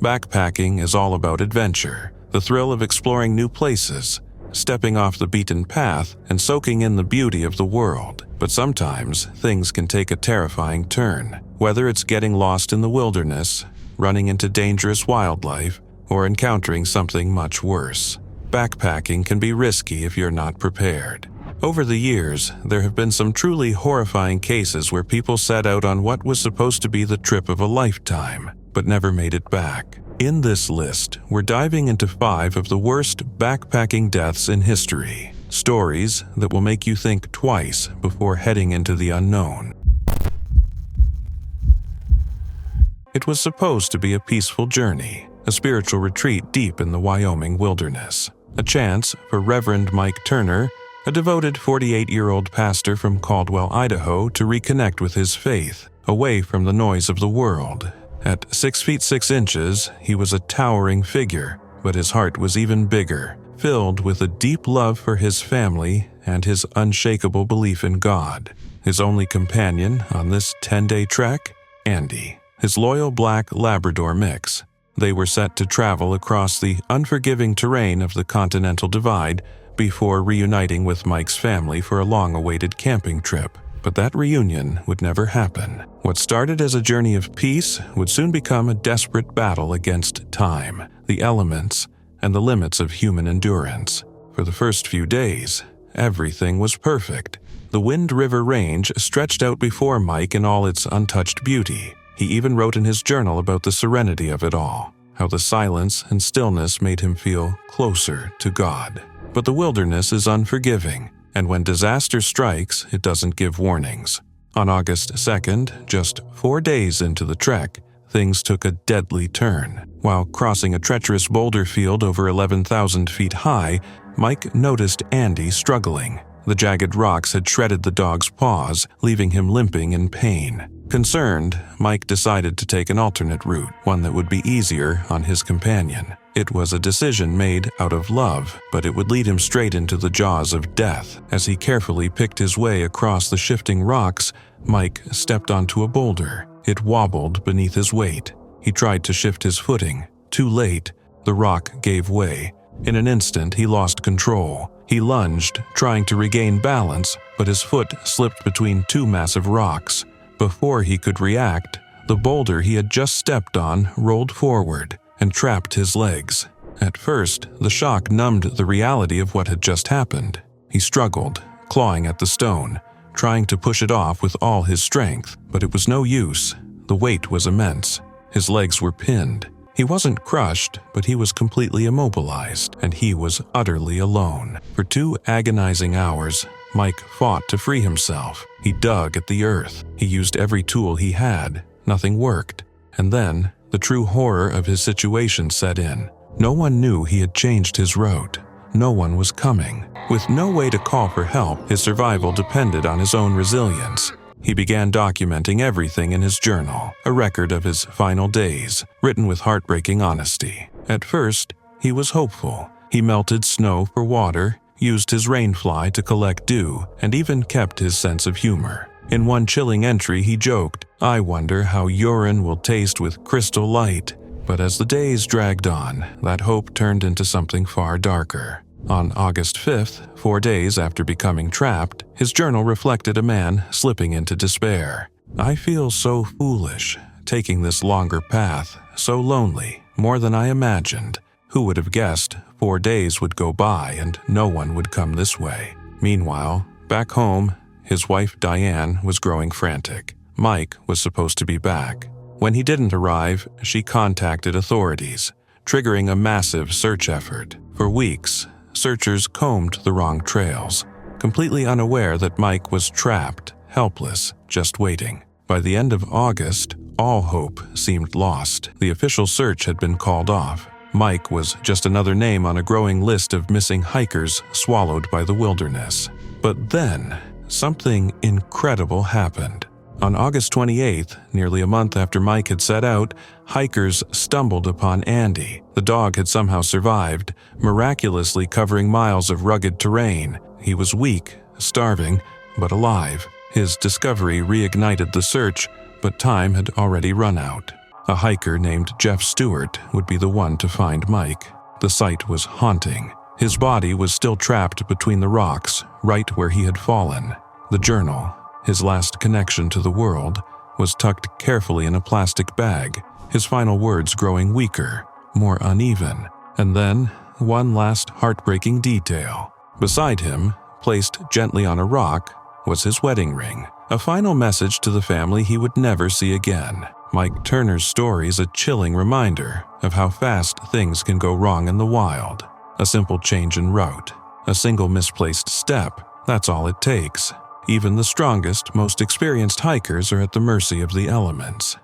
Backpacking is all about adventure, the thrill of exploring new places, stepping off the beaten path and soaking in the beauty of the world. But sometimes things can take a terrifying turn, whether it's getting lost in the wilderness, running into dangerous wildlife, or encountering something much worse. Backpacking can be risky if you're not prepared. Over the years, there have been some truly horrifying cases where people set out on what was supposed to be the trip of a lifetime, but never made it back. In this list, we're diving into 5 of the worst backpacking deaths in history. Stories that will make you think twice before heading into the unknown. It was supposed to be a peaceful journey, a spiritual retreat deep in the Wyoming wilderness. A chance for Reverend Mike Turner, a devoted 48-year-old pastor from Caldwell, Idaho, to reconnect with his faith, away from the noise of the world. At 6 feet 6 inches, he was a towering figure, but his heart was even bigger, filled with a deep love for his family and his unshakable belief in God. His only companion on this 10-day trek? Andy, his loyal black Labrador mix. They were set to travel across the unforgiving terrain of the Continental Divide before reuniting with Mike's family for a long-awaited camping trip. But that reunion would never happen. What started as a journey of peace would soon become a desperate battle against time, the elements, and the limits of human endurance. For the first few days, everything was perfect. The Wind River Range stretched out before Mike in all its untouched beauty. He even wrote in his journal about the serenity of it all, how the silence and stillness made him feel closer to God. But the wilderness is unforgiving, and when disaster strikes, it doesn't give warnings. On August 2nd, just 4 days into the trek, things took a deadly turn. While crossing a treacherous boulder field over 11,000 feet high, Mike noticed Andy struggling. The jagged rocks had shredded the dog's paws, leaving him limping in pain. Concerned, Mike decided to take an alternate route, one that would be easier on his companion. It was a decision made out of love, but it would lead him straight into the jaws of death. As he carefully picked his way across the shifting rocks, Mike stepped onto a boulder. It wobbled beneath his weight. He tried to shift his footing. Too late, the rock gave way. In an instant, he lost control. He lunged, trying to regain balance, but his foot slipped between 2 massive rocks. Before he could react, the boulder he had just stepped on rolled forward and trapped his legs. At first, the shock numbed the reality of what had just happened. He struggled, clawing at the stone, trying to push it off with all his strength, but it was no use. The weight was immense. His legs were pinned. He wasn't crushed, but he was completely immobilized, and he was utterly alone. For 2 agonizing hours, Mike fought to free himself. He dug at the earth. He used every tool he had. Nothing worked. And then, the true horror of his situation set in. No one knew he had changed his route. No one was coming. With no way to call for help, his survival depended on his own resilience. He began documenting everything in his journal, a record of his final days, written with heartbreaking honesty. At first, he was hopeful. He melted snow for water, used his rainfly to collect dew, and even kept his sense of humor. In one chilling entry, he joked, "I wonder how urine will taste with crystal light." But as the days dragged on, that hope turned into something far darker. On August 5th, 4 days after becoming trapped, his journal reflected a man slipping into despair. "I feel so foolish, taking this longer path, so lonely, more than I imagined. Who would have guessed 4 days would go by and no one would come this way?" Meanwhile, back home, his wife Diane was growing frantic. Mike was supposed to be back. When he didn't arrive, she contacted authorities, triggering a massive search effort. For weeks, searchers combed the wrong trails, completely unaware that Mike was trapped, helpless, just waiting. By the end of August, all hope seemed lost. The official search had been called off. Mike was just another name on a growing list of missing hikers swallowed by the wilderness. But then, something incredible happened. On August 28th, nearly a month after Mike had set out, hikers stumbled upon Andy. The dog had somehow survived, miraculously covering miles of rugged terrain. He was weak, starving, but alive. His discovery reignited the search, but time had already run out. A hiker named Jeff Stewart would be the one to find Mike. The sight was haunting. His body was still trapped between the rocks, right where he had fallen. The journal, his last connection to the world, was tucked carefully in a plastic bag, his final words growing weaker, more uneven. And then, one last heartbreaking detail. Beside him, placed gently on a rock, was his wedding ring, a final message to the family he would never see again. Mike Turner's story is a chilling reminder of how fast things can go wrong in the wild. A simple change in route, a single misplaced step, that's all it takes. Even the strongest, most experienced hikers are at the mercy of the elements.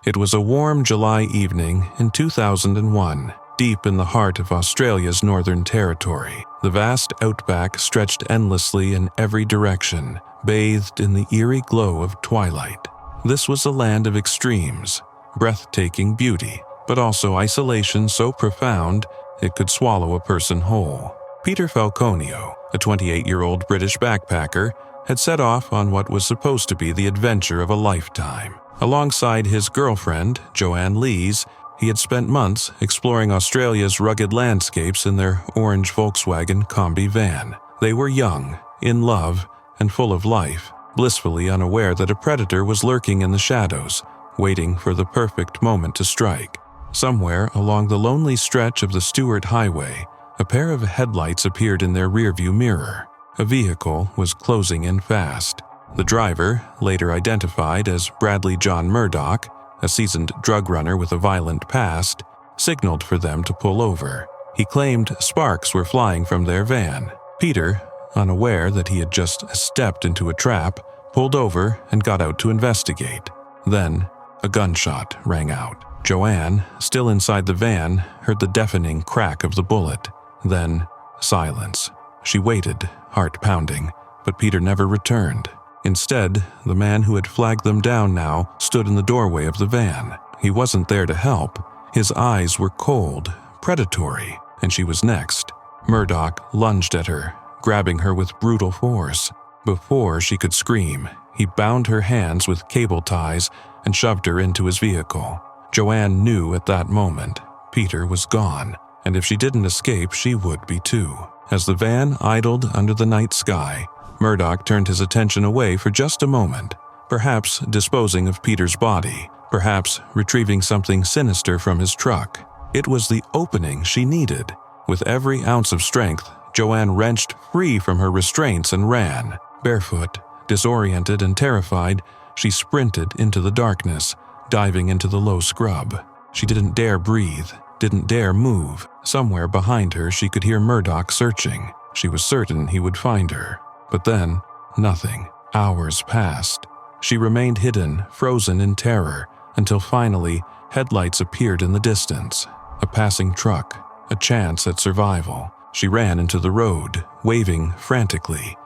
It was a warm July evening in 2001, deep in the heart of Australia's Northern Territory. The vast outback stretched endlessly in every direction, bathed in the eerie glow of twilight. This was a land of extremes, breathtaking beauty, but also isolation so profound it could swallow a person whole. Peter Falconio, a 28-year-old British backpacker, had set off on what was supposed to be the adventure of a lifetime. Alongside his girlfriend, Joanne Lees, he had spent months exploring Australia's rugged landscapes in their orange Volkswagen Combi van. They were young, in love, and full of life, blissfully unaware that a predator was lurking in the shadows, waiting for the perfect moment to strike. Somewhere along the lonely stretch of the Stewart Highway, a pair of headlights appeared in their rearview mirror. A vehicle was closing in fast. The driver, later identified as Bradley John Murdoch, a seasoned drug runner with a violent past, signaled for them to pull over. He claimed sparks were flying from their van. Peter, unaware that he had just stepped into a trap, pulled over and got out to investigate. Then, a gunshot rang out. Joanne, still inside the van, heard the deafening crack of the bullet. Then, silence. She waited, heart pounding, but Peter never returned. Instead, the man who had flagged them down now stood in the doorway of the van. He wasn't there to help. His eyes were cold, predatory, and she was next. Murdoch lunged at her, grabbing her with brutal force. Before she could scream, he bound her hands with cable ties and shoved her into his vehicle. Joanne knew at that moment Peter was gone, and if she didn't escape, she would be too. As the van idled under the night sky, Murdoch turned his attention away for just a moment, perhaps disposing of Peter's body, perhaps retrieving something sinister from his truck. It was the opening she needed. With every ounce of strength, Joanne wrenched free from her restraints and ran. Barefoot, disoriented and terrified, she sprinted into the darkness, diving into the low scrub. She didn't dare breathe, didn't dare move. Somewhere behind her she could hear Murdoch searching. She was certain he would find her. But then, nothing. Hours passed. She remained hidden, frozen in terror, until finally, headlights appeared in the distance. A passing truck, a chance at survival. She ran into the road, waving frantically.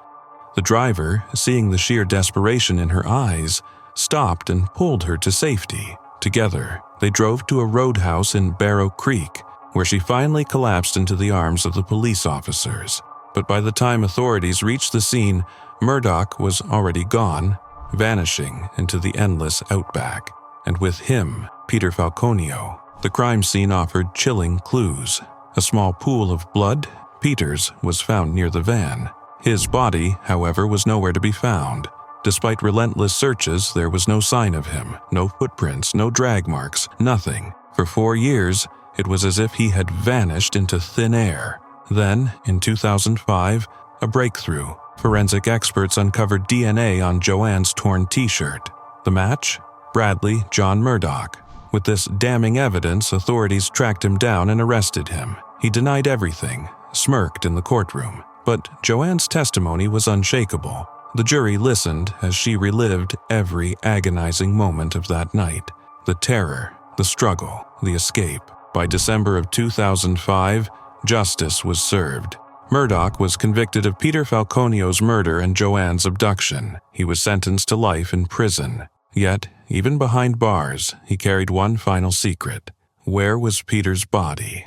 The driver, seeing the sheer desperation in her eyes, stopped and pulled her to safety. Together, they drove to a roadhouse in Barrow Creek, where she finally collapsed into the arms of the police officers. But by the time authorities reached the scene, Murdoch was already gone, vanishing into the endless outback. And with him, Peter Falconio. The crime scene offered chilling clues. A small pool of blood, Peter's, was found near the van. His body, however, was nowhere to be found. Despite relentless searches, there was no sign of him, no footprints, no drag marks, nothing. For 4 years, it was as if he had vanished into thin air. Then, in 2005, a breakthrough. Forensic experts uncovered DNA on Joanne's torn t-shirt. The match? Bradley John Murdoch. With this damning evidence, authorities tracked him down and arrested him. He denied everything, smirked in the courtroom. But Joanne's testimony was unshakable. The jury listened as she relived every agonizing moment of that night. The terror, the struggle, the escape. By December of 2005, justice was served. Murdoch was convicted of Peter Falconio's murder and Joanne's abduction. He was sentenced to life in prison. Yet, even behind bars, he carried one final secret. Where was Peter's body?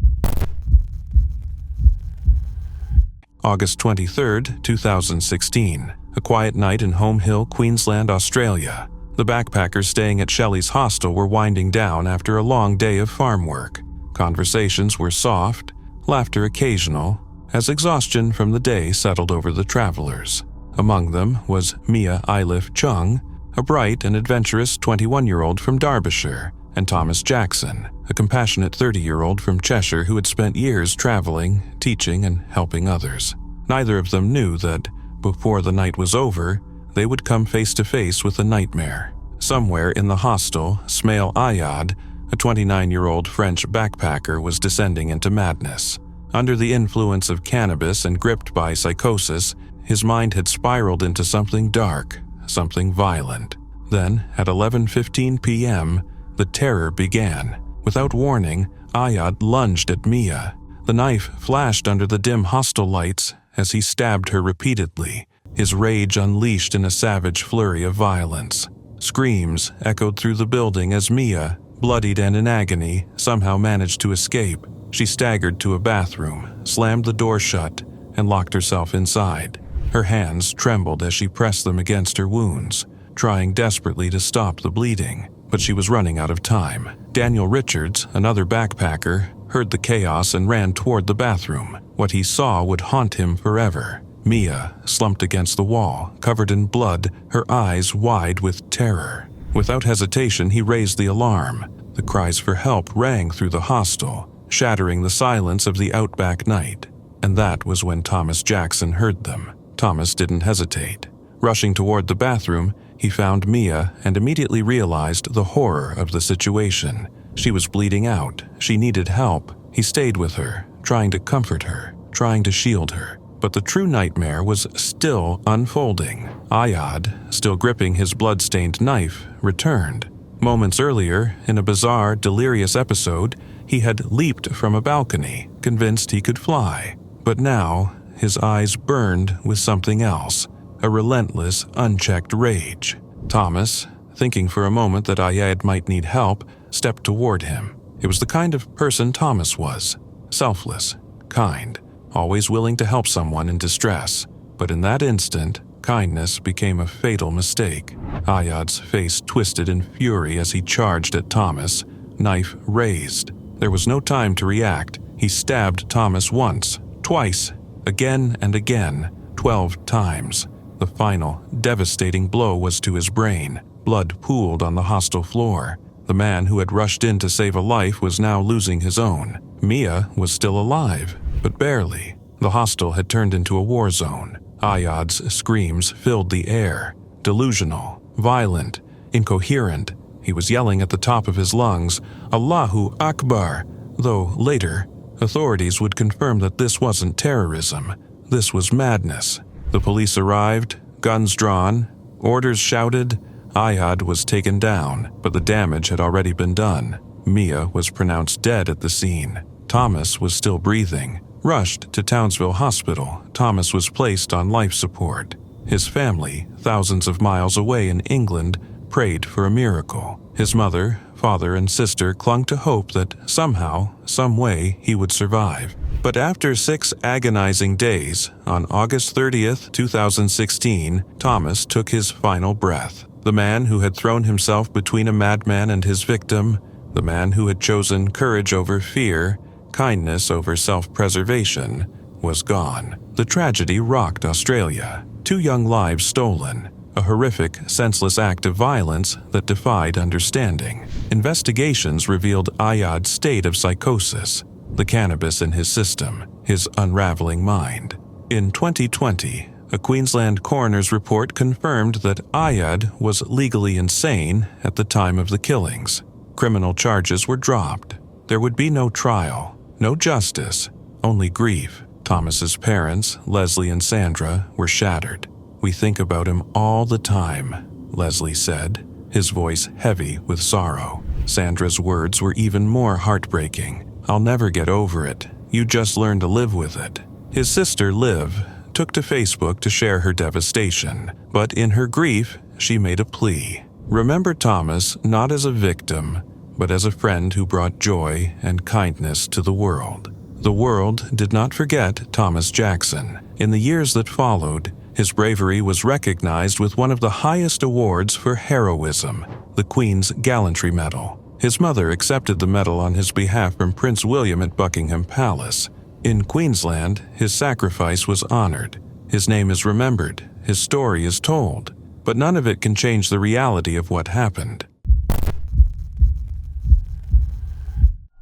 August 23, 2016. A quiet night in Home Hill, Queensland, Australia. The backpackers staying at Shelley's hostel were winding down after a long day of farm work. Conversations were soft, laughter occasional, as exhaustion from the day settled over the travelers. Among them was Mia Eilif Chung, a bright and adventurous 21-year-old from Derbyshire, and Thomas Jackson, a compassionate 30-year-old from Cheshire who had spent years traveling, teaching, and helping others. Neither of them knew that, before the night was over, they would come face to face with a nightmare. Somewhere in the hostel, Smail Ayad, a 29-year-old French backpacker, was descending into madness. Under the influence of cannabis and gripped by psychosis, his mind had spiraled into something dark, something violent. Then, at 11:15 p.m., the terror began. Without warning, Ayad lunged at Mia. The knife flashed under the dim hostel lights as he stabbed her repeatedly, his rage unleashed in a savage flurry of violence. Screams echoed through the building as Mia, bloodied and in agony, somehow managed to escape. She staggered to a bathroom, slammed the door shut, and locked herself inside. Her hands trembled as she pressed them against her wounds, trying desperately to stop the bleeding, but she was running out of time. Daniel Richards, another backpacker, heard the chaos and ran toward the bathroom. What he saw would haunt him forever. Mia, slumped against the wall, covered in blood, her eyes wide with terror. Without hesitation, he raised the alarm. The cries for help rang through the hostel, shattering the silence of the outback night. And that was when Thomas Jackson heard them. Thomas didn't hesitate. Rushing toward the bathroom, he found Mia and immediately realized the horror of the situation. She was bleeding out. She needed help. He stayed with her, trying to comfort her, trying to shield her. But the true nightmare was still unfolding. Ayad, still gripping his blood-stained knife, returned. Moments earlier, in a bizarre, delirious episode, he had leaped from a balcony, convinced he could fly. But now, his eyes burned with something else, a relentless, unchecked rage. Thomas, thinking for a moment that Ayad might need help, stepped toward him. It was the kind of person Thomas was, selfless, kind, always willing to help someone in distress. But in that instant, kindness became a fatal mistake. Ayad's face twisted in fury as he charged at Thomas, knife raised. There was no time to react. He stabbed Thomas once, twice, again and again, 12 times. The final, devastating blow was to his brain. Blood pooled on the hostel floor. The man who had rushed in to save a life was now losing his own. Mia was still alive, but barely. The hostel had turned into a war zone. Ayad's screams filled the air. Delusional, violent, incoherent. He was yelling at the top of his lungs, "Allahu Akbar," though later, authorities would confirm that this wasn't terrorism. This was madness. The police arrived, guns drawn, orders shouted. Ayad was taken down, but the damage had already been done. Mia was pronounced dead at the scene. Thomas was still breathing. Rushed to Townsville Hospital, Thomas was placed on life support. His family, thousands of miles away in England, prayed for a miracle. His mother, father, and sister clung to hope that somehow, some way, he would survive. But after 6 agonizing days, on August 30th, 2016, Thomas took his final breath. The man who had thrown himself between a madman and his victim, the man who had chosen courage over fear, kindness over self-preservation, was gone. The tragedy rocked Australia. 2 young lives stolen. A horrific, senseless act of violence that defied understanding. Investigations revealed Ayad's state of psychosis, the cannabis in his system, his unraveling mind. In 2020, a Queensland coroner's report confirmed that Ayad was legally insane at the time of the killings. Criminal charges were dropped. There would be no trial, no justice, only grief. Thomas's parents, Leslie and Sandra, were shattered. "We think about him all the time," Leslie said, his voice heavy with sorrow. Sandra's words were even more heartbreaking. "I'll never get over it. You just learn to live with it." His sister, Liv, took to Facebook to share her devastation, but in her grief, she made a plea. Remember Thomas not as a victim, but as a friend who brought joy and kindness to the world. The world did not forget Thomas Jackson. In the years that followed, His bravery was recognized with one of the highest awards for heroism, the Queen's Gallantry Medal. His mother accepted the medal on his behalf from Prince William at Buckingham Palace. In Queensland, his sacrifice was honored. His name is remembered, his story is told, but none of it can change the reality of what happened.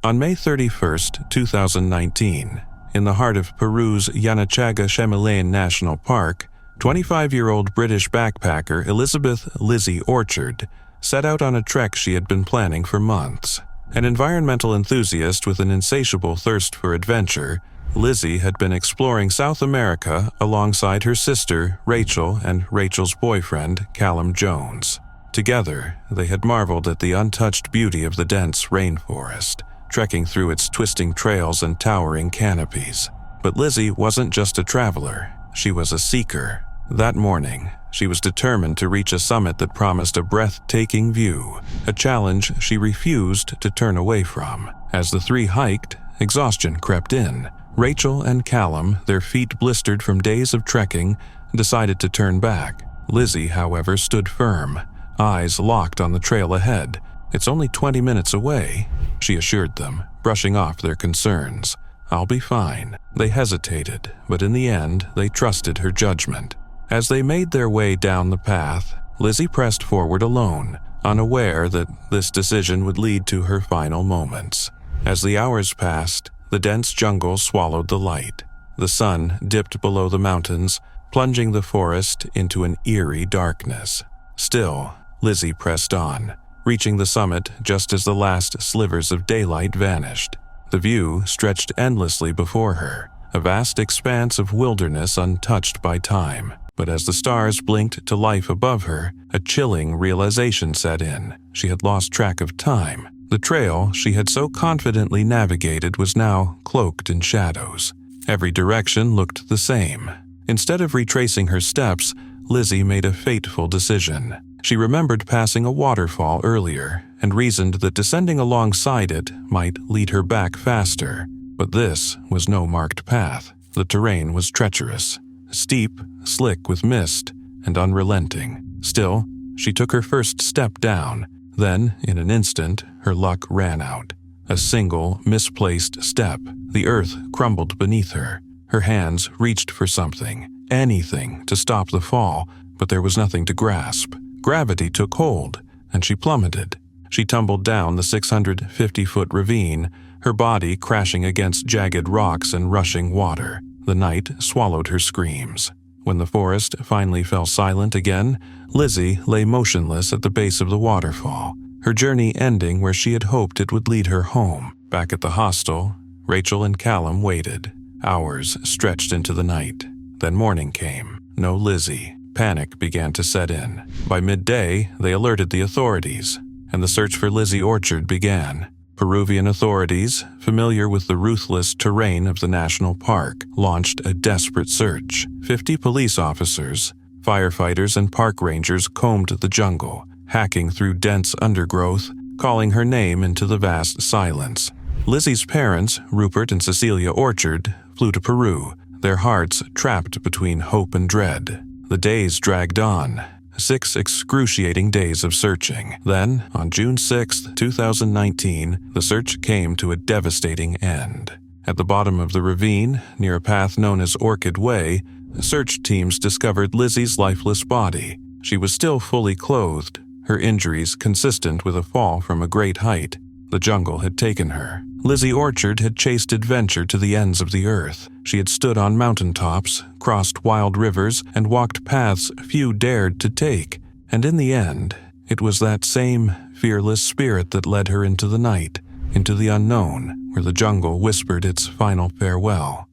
On May 31, 2019, in the heart of Peru's Yanachaga-Chemillane National Park, 25-year-old British backpacker Elizabeth "Lizzie" Orchard set out on a trek she had been planning for months. An environmental enthusiast with an insatiable thirst for adventure, Lizzie had been exploring South America alongside her sister, Rachel, and Rachel's boyfriend, Callum Jones. Together, they had marveled at the untouched beauty of the dense rainforest, trekking through its twisting trails and towering canopies. But Lizzie wasn't just a traveler, she was a seeker. That morning, she was determined to reach a summit that promised a breathtaking view, a challenge she refused to turn away from. As the three hiked, exhaustion crept in. Rachel and Callum, their feet blistered from days of trekking, decided to turn back. Lizzie, however, stood firm, eyes locked on the trail ahead. "It's only 20 minutes away," she assured them, brushing off their concerns. "I'll be fine." They hesitated, but in the end, they trusted her judgment. As they made their way down the path, Lizzie pressed forward alone, unaware that this decision would lead to her final moments. As the hours passed, the dense jungle swallowed the light. The sun dipped below the mountains, plunging the forest into an eerie darkness. Still, Lizzie pressed on, reaching the summit just as the last slivers of daylight vanished. The view stretched endlessly before her, a vast expanse of wilderness untouched by time. But as the stars blinked to life above her, a chilling realization set in. She had lost track of time. The trail she had so confidently navigated was now cloaked in shadows. Every direction looked the same. Instead of retracing her steps, Lizzie made a fateful decision. She remembered passing a waterfall earlier and reasoned that descending alongside it might lead her back faster. But this was no marked path. The terrain was treacherous, steep, slick with mist, and unrelenting. Still, she took her first step down. Then, in an instant, her luck ran out. A single, misplaced step. The earth crumbled beneath her. Her hands reached for something, anything, to stop the fall, but there was nothing to grasp. Gravity took hold, and she plummeted. She tumbled down the 650-foot ravine, her body crashing against jagged rocks and rushing water. The night swallowed her screams. When the forest finally fell silent again, Lizzie lay motionless at the base of the waterfall, her journey ending where she had hoped it would lead her home. Back at the hostel, Rachel and Callum waited. Hours stretched into the night. Then morning came. No Lizzie. Panic began to set in. By midday, they alerted the authorities, and the search for Lizzie Orchard began. Peruvian authorities, familiar with the ruthless terrain of the national park, launched a desperate search. 50 police officers, firefighters, and park rangers combed the jungle, hacking through dense undergrowth, calling her name into the vast silence. Lizzie's parents, Rupert and Cecilia Orchard, flew to Peru, their hearts trapped between hope and dread. The days dragged on. 6 excruciating days of searching. Then, on June 6, 2019, the search came to a devastating end. At the bottom of the ravine, near a path known as Orchid Way, search teams discovered Lizzie's lifeless body. She was still fully clothed, her injuries consistent with a fall from a great height. The jungle had taken her. Lizzie Orchard had chased adventure to the ends of the earth. She had stood on mountaintops, crossed wild rivers, and walked paths few dared to take. And in the end, it was that same fearless spirit that led her into the night, into the unknown, where the jungle whispered its final farewell.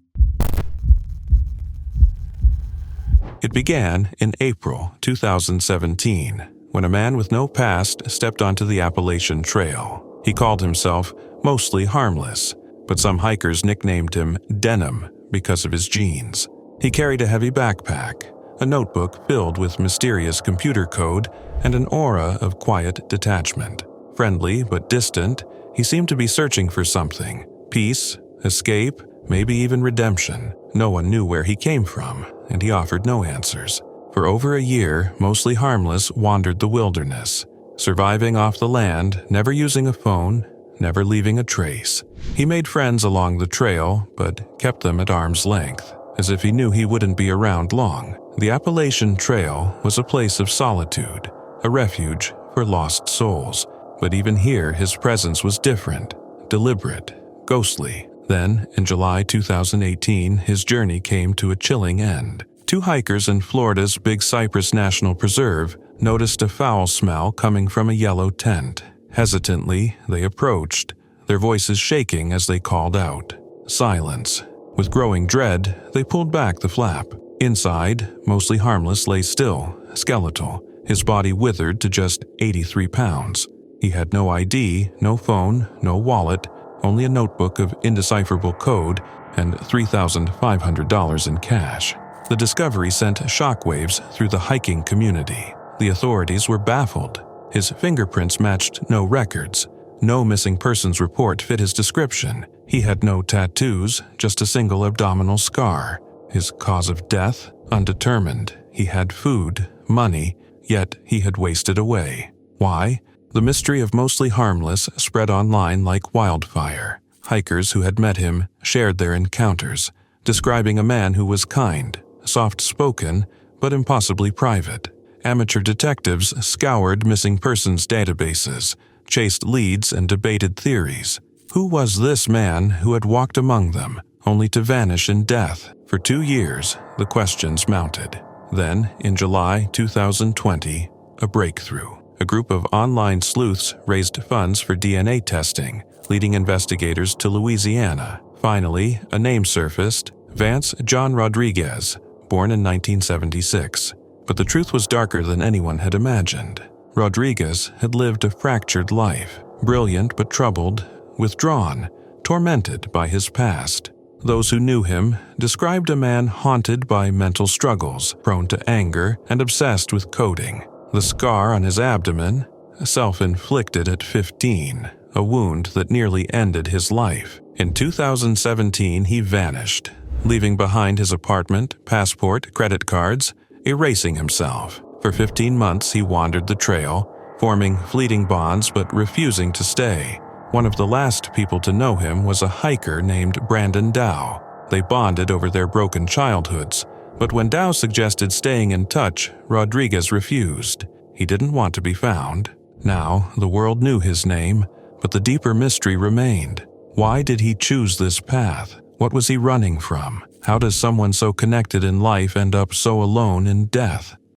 It began in April 2017, when a man with no past stepped onto the Appalachian Trail. He called himself Mostly Harmless, but some hikers nicknamed him Denim because of his jeans. He carried a heavy backpack, a notebook filled with mysterious computer code, and an aura of quiet detachment. Friendly but distant, he seemed to be searching for something: peace, escape, maybe even redemption. No one knew where he came from. and he offered no answers. For over a year, Mostly Harmless wandered the wilderness, surviving off the land, never using a phone, never leaving a trace. He made friends along the trail, but kept them at arm's length, as if he knew he wouldn't be around long. The Appalachian Trail was a place of solitude, a refuge for lost souls. But even here, his presence was different, deliberate, ghostly. Then, in July 2018, his journey came to a chilling end. Two hikers in Florida's Big Cypress National Preserve noticed a foul smell coming from a yellow tent. Hesitantly, they approached, their voices shaking as they called out. Silence. With growing dread, they pulled back the flap. Inside, Mostly Harmless lay still, skeletal, his body withered to just 83 pounds. He had no ID, no phone, no wallet, only a notebook of indecipherable code and $3,500 in cash. The discovery sent shockwaves through the hiking community. The authorities were baffled. His fingerprints matched no records. No missing persons report fit his description. He had no tattoos, just a single abdominal scar. His cause of death? Undetermined. He had food, money, yet he had wasted away. Why? The mystery of Mostly Harmless spread online like wildfire. Hikers who had met him shared their encounters, describing a man who was kind, soft-spoken, but impossibly private. Amateur detectives scoured missing persons databases, chased leads and debated theories. Who was this man who had walked among them, only to vanish in death? For 2 years, the questions mounted. Then, in July 2020, a breakthrough. A group of online sleuths raised funds for DNA testing, leading investigators to Louisiana. Finally, a name surfaced: Vance John Rodriguez, born in 1976. But the truth was darker than anyone had imagined. Rodriguez had lived a fractured life, brilliant but troubled, withdrawn, tormented by his past. Those who knew him described a man haunted by mental struggles, prone to anger, and obsessed with coding. The scar on his abdomen, self-inflicted at 15, a wound that nearly ended his life. In 2017, he vanished, leaving behind his apartment, passport, credit cards, erasing himself. For 15 months, he wandered the trail, forming fleeting bonds but refusing to stay. One of the last people to know him was a hiker named Brandon Dow. They bonded over their broken childhoods, but when Dow suggested staying in touch, Rodriguez refused. He didn't want to be found. Now, the world knew his name, but the deeper mystery remained. Why did he choose this path? What was he running from? How does someone so connected in life end up so alone in death?